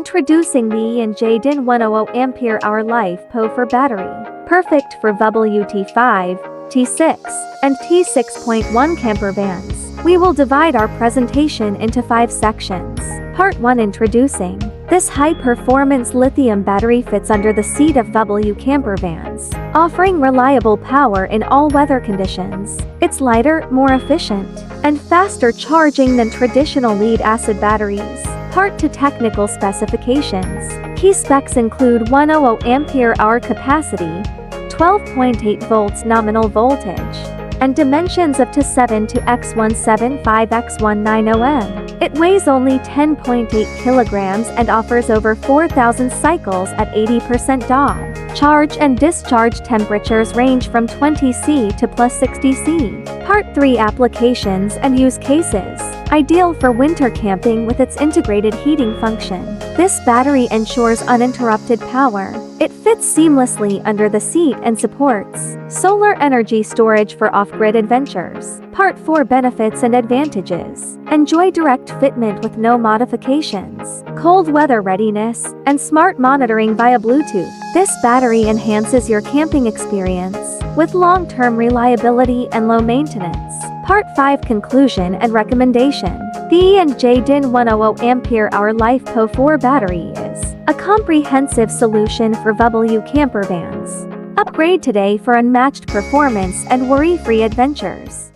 Introducing the E&J 100Ah LiFePO4 Battery. Perfect for WT5, T6, and T6.1 camper vans. We will divide our presentation into 5 sections. Part 1. Introducing. This high-performance lithium battery fits under the seat of W camper vans, offering reliable power in all weather conditions. It's lighter, more efficient, and faster charging than traditional lead-acid batteries. Part 2. Technical specifications. Key specs include 100 ampere-hour capacity, 12.8 volts nominal voltage, and dimensions up to 7 to x175 x190m. It weighs only 10.8 kilograms and offers over 4,000 cycles at 80% DOD. Charge and discharge temperatures range from 20°C to +60°C. Part 3. Applications and use cases. Ideal for winter camping with its integrated heating function. This battery ensures uninterrupted power. It fits seamlessly under the seat and supports solar energy storage for off-grid adventures. Part 4. Benefits and advantages. Enjoy direct fitment with no modifications, cold weather readiness, and smart monitoring via Bluetooth. This battery enhances your camping experience with long-term reliability and low maintenance. Part 5. Conclusion and recommendation. The E&J 100 ampere-hour LiFePO4 battery is a comprehensive solution for W camper vans. Upgrade today for unmatched performance and worry-free adventures.